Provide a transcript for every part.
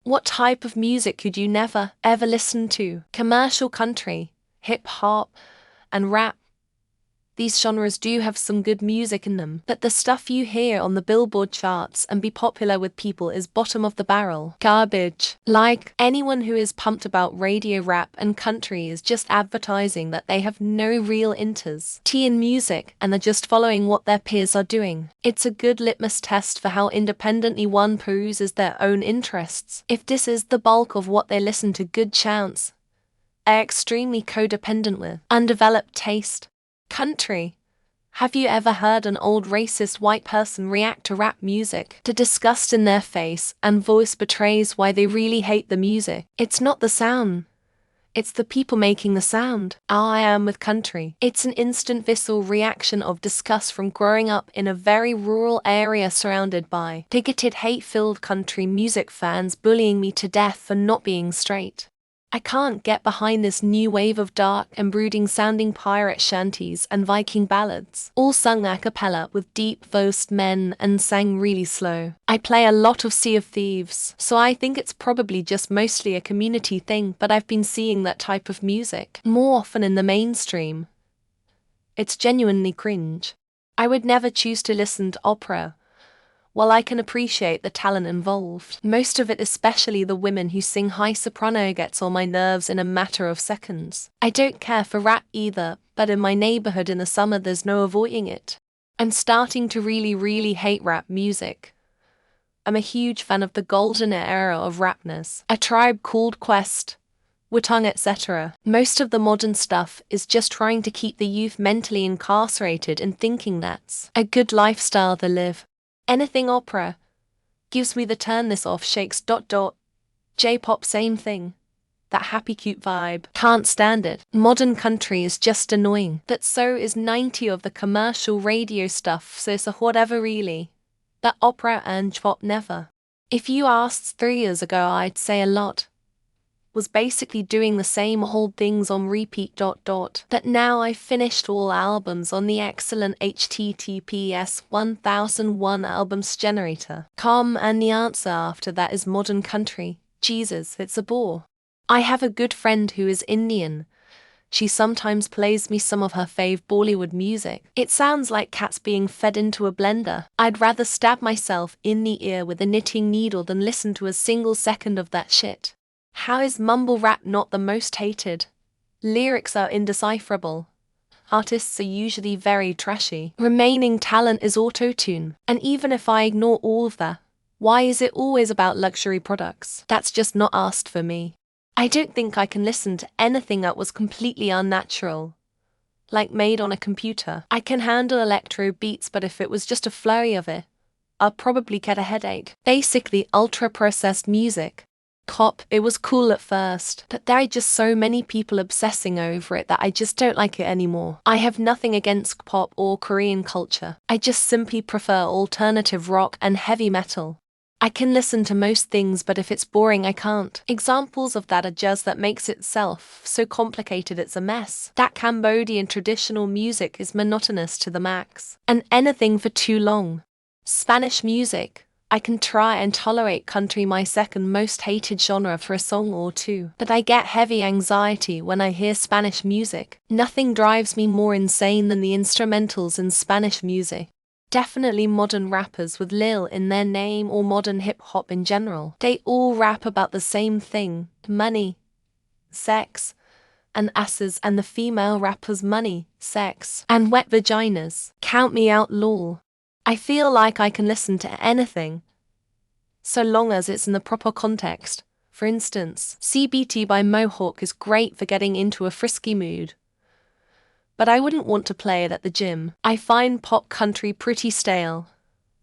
What type of music could you never, ever listen to? Commercial country, hip-hop, and rap. These genres do have some good music in them, but the stuff you hear on the Billboard charts and be popular with people is bottom of the barrel garbage. Like, anyone who is pumped about radio rap and country is just advertising that they have no real interest in music and are just following what their peers are doing. It's a good litmus test for how independently one peruses their own interests. If this is the bulk of what they listen to, good chance are extremely codependent with undeveloped taste. Country. Have you ever heard an old racist white person react to rap music? The disgust in their face and voice betrays why they really hate the music. It's not the sound. It's the people making the sound. How I am with country. It's an instant visceral reaction of disgust from growing up in a very rural area surrounded by bigoted, hate-filled country music fans bullying me to death for not being straight. I can't get behind this new wave of dark and brooding-sounding pirate shanties and Viking ballads, all sung a cappella with deep-voiced men and sang really slow. I play a lot of Sea of Thieves, so I think it's probably just mostly a community thing, but I've been seeing that type of music more often in the mainstream. It's genuinely cringe. I would never choose to listen to opera. While I can appreciate the talent involved, most of it, especially the women who sing high soprano, gets on my nerves in a matter of seconds. I don't care for rap either, but in my neighborhood in the summer there's no avoiding it. I'm starting to really hate rap music. I'm a huge fan of the golden era of rapness, A Tribe Called Quest, Wu-Tang, etc. Most of the modern stuff is just trying to keep the youth mentally incarcerated and thinking that's a good lifestyle to live. Anything opera gives me the turn this off shakes. J-pop, same thing. That happy cute vibe. Can't stand it. Modern country is just annoying. But so is 90 of the commercial radio stuff, so whatever really. That opera and pop never. If you asked 3 years ago, I'd say a lot was basically doing the same old things on repeat. But now I've finished all albums on the excellent HTTPS 1001 albums generator.com, and the answer after that is modern country. Jesus, it's a bore. I have a good friend who is Indian. She sometimes plays me some of her fave Bollywood music. It sounds like cats being fed into a blender. I'd rather stab myself in the ear with a knitting needle than listen to a single second of that shit. How is mumble rap not the most hated? Lyrics are indecipherable. Artists are usually very trashy. Remaining talent is auto-tune. And even if I ignore all of that, why is it always about luxury products? That's just not asked for me. I don't think I can listen to anything that was completely unnatural, like made on a computer. I can handle electro beats, but if it was just a flurry of it, I'll probably get a headache. Basically ultra-processed music. Pop, it was cool at first, but there are just so many people obsessing over it that I just don't like it anymore. I have nothing against pop or Korean culture. I just simply prefer alternative rock and heavy metal. I can listen to most things, but if it's boring, I can't. Examples of that are jazz that makes itself so complicated it's a mess. That Cambodian traditional music is monotonous to the max. And anything for too long. Spanish music. I can try and tolerate country, my second most hated genre, for a song or two, but I get heavy anxiety when I hear Spanish music. Nothing drives me more insane than the instrumentals in Spanish music. Definitely modern rappers with Lil in their name, or modern hip-hop in general. They all rap about the same thing: money, sex, and asses, and the female rappers money, sex, and wet vaginas. Count me out, lol. I feel like I can listen to anything, so long as it's in the proper context. For instance, CBT by Mohawk is great for getting into a frisky mood, but I wouldn't want to play it at the gym. I find pop country pretty stale.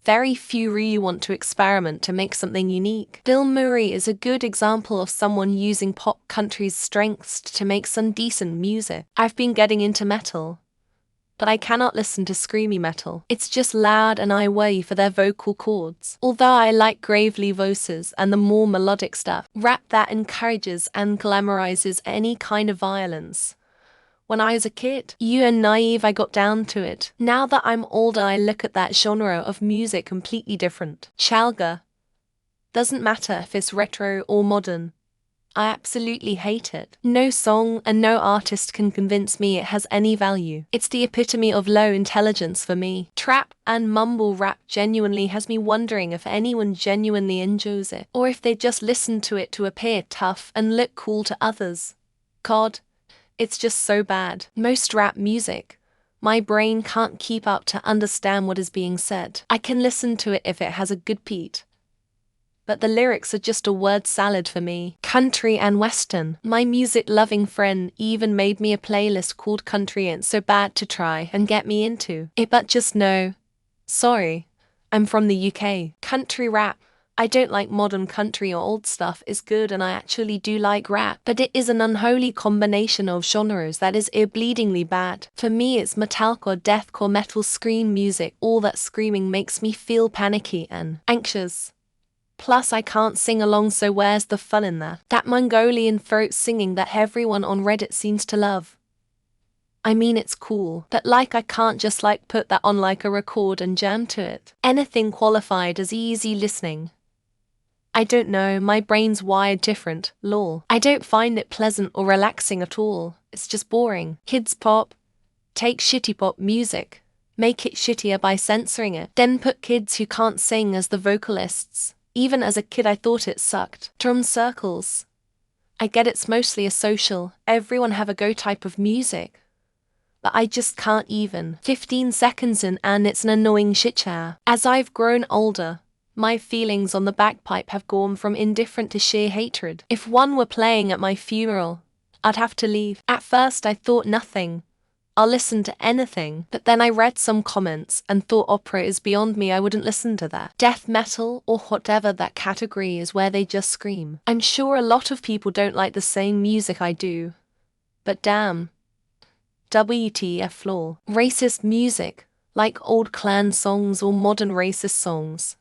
Very few really want to experiment to make something unique. Bill Murray is a good example of someone using pop country's strengths to make some decent music. I've been getting into metal, but I cannot listen to screamy metal. It's just loud and I worry for their vocal cords. Although I like gravely voices and the more melodic stuff. Rap that encourages and glamorizes any kind of violence. When I was a kid, and naive, I got down to it. Now that I'm older, I look at that genre of music completely different. Chalga, Doesn't matter if it's retro or modern. I absolutely hate it. No song and no artist can convince me it has any value. It's the epitome of low intelligence for me. Trap and mumble rap genuinely has me wondering if anyone genuinely enjoys it, or if they just listen to it to appear tough and look cool to others. God, it's just so bad. Most rap music, my brain can't keep up to understand what is being said. I can listen to it if it has a good beat, but the lyrics are just a word salad for me. Country and Western. My music-loving friend even made me a playlist called Country Ain't So Bad to try and get me into it, but just no. Sorry, I'm from the UK. Country rap. I don't like modern country or old stuff is good, and I actually do like rap, but it is an unholy combination of genres that is ear-bleedingly bad. For me it's metalcore, deathcore, metal, scream music. All that screaming makes me feel panicky and anxious. Plus I can't sing along, so where's the fun in that? That Mongolian throat singing that everyone on Reddit seems to love. I mean it's cool, but I can't just put that on a record and jam to it. Anything qualified as easy listening. I don't know, my brain's wired different, lol. I don't find it pleasant or relaxing at all, it's just boring. Kids pop. Take shitty pop music, make it shittier by censoring it, then put kids who can't sing as the vocalists. Even as a kid I thought it sucked. Drum circles. I get it's mostly a social, everyone have a go type of music, but I just can't even. 15 seconds in and it's an annoying shit show. As I've grown older, my feelings on the bagpipe have gone from indifferent to sheer hatred. If one were playing at my funeral, I'd have to leave. At first I thought nothing. I'll listen to anything, but then I read some comments and thought opera is beyond me. I wouldn't listen to that. Death metal or whatever that category is where they just scream. I'm sure a lot of people don't like the same music I do, but damn. WTF lol. Racist music, like old Klan songs or modern racist songs.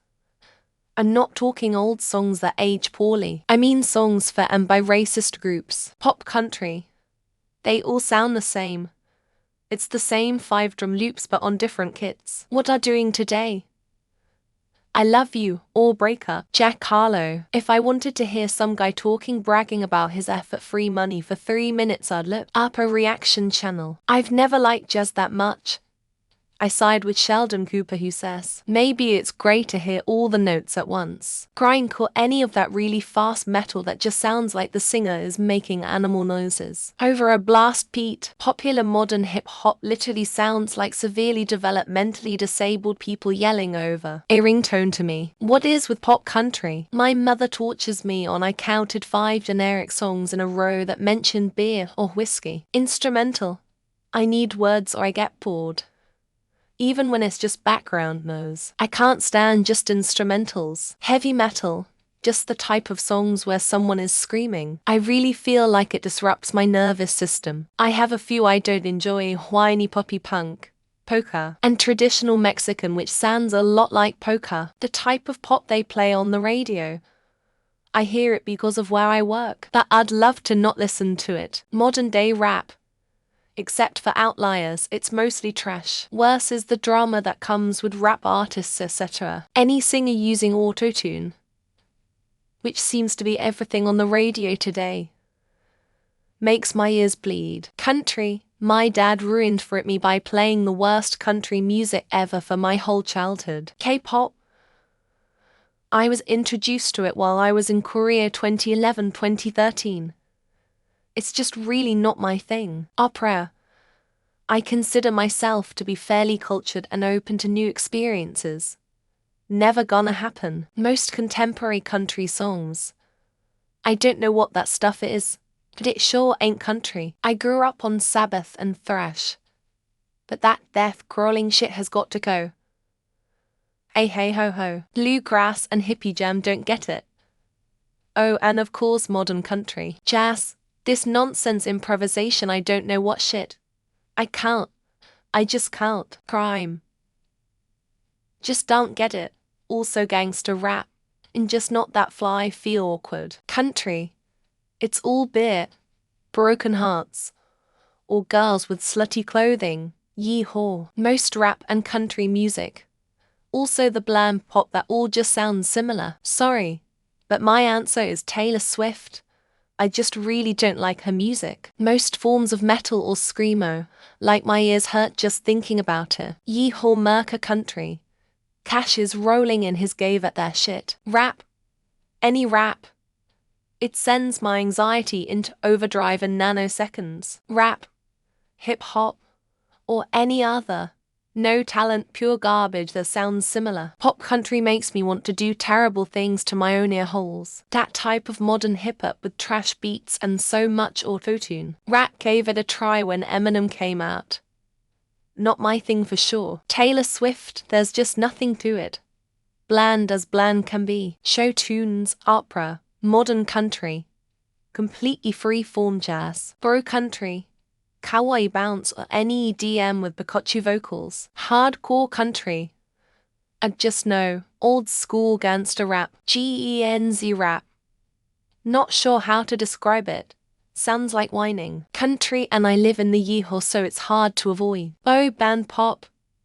I'm not talking old songs that age poorly. I mean songs for and by racist groups. Pop country. They all sound the same. It's the same 5 drum loops but on different kits. What are doing today? I love you, or break up. Jack Harlow. If I wanted to hear some guy bragging about his effort-free money for 3 minutes, I'd look up a reaction channel. I've never liked jazz that much. I side with Sheldon Cooper, who says, maybe it's great to hear all the notes at once. Grindcore, any of that really fast metal that just sounds like the singer is making animal noises over a blast beat. Popular modern hip-hop literally sounds like severely developmentally disabled people yelling over a ringtone to me. What is with pop country? My mother tortures me on I counted 5 generic songs in a row that mentioned beer or whiskey. Instrumental. I need words or I get bored. Even when it's just background noise. I can't stand just instrumentals. Heavy metal, just the type of songs where someone is screaming. I really feel like it disrupts my nervous system. I have a few I don't enjoy: whiny poppy punk, polka, and traditional Mexican, which sounds a lot like polka, the type of pop they play on the radio. I hear it because of where I work, but I'd love to not listen to it. Modern day rap. Except for outliers, it's mostly trash. Worse is the drama that comes with rap artists, etc. Any singer using auto-tune, which seems to be everything on the radio today, makes my ears bleed. Country. My dad ruined me by playing the worst country music ever for my whole childhood. K-pop. I was introduced to it while I was in Korea 2011-2013. It's just really not my thing. Opera. I consider myself to be fairly cultured and open to new experiences. Never gonna happen. Most contemporary country songs. I don't know what that stuff is, but it sure ain't country. I grew up on Sabbath and thrash, but that death-crawling shit has got to go. Hey ho ho. Bluegrass and hippie jam don't get it. Oh, and of course modern country. Jazz. This nonsense improvisation, I don't know what shit. I can't. I just can't. Crime. Just don't get it. Also gangster rap. And just not that fly feel awkward. Country. It's all beer, broken hearts, or girls with slutty clothing. Yee-haw. Most rap and country music. Also the bland pop that all just sounds similar. Sorry. But my answer is Taylor Swift. I just really don't like her music. Most forms of metal or screamo, like my ears hurt just thinking about it. Yeehaw Merca country. Cash is rolling in his grave at their shit. Rap. Any rap. It sends my anxiety into overdrive in nanoseconds. Rap. Hip hop. Or any other. No talent, pure garbage that sounds similar. Pop country makes me want to do terrible things to my own ear holes. That type of modern hip-hop with trash beats and so much autotune. Rap gave it a try when Eminem came out. Not my thing for sure. Taylor Swift, there's just nothing to it. Bland as bland can be. Show tunes, opera, modern country. Completely free-form jazz. Bro country. Kawaii bounce or any EDM with Pikachu vocals. Hardcore country. I just know, old school gangster rap, GENZ rap. Not sure how to describe it. Sounds like whining. Country and I live in the yeehaw so it's hard to avoid. Boy band pop,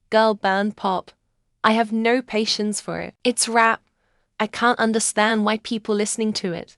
girl band pop. I have no patience for it. It's rap. I can't understand why people listening to it.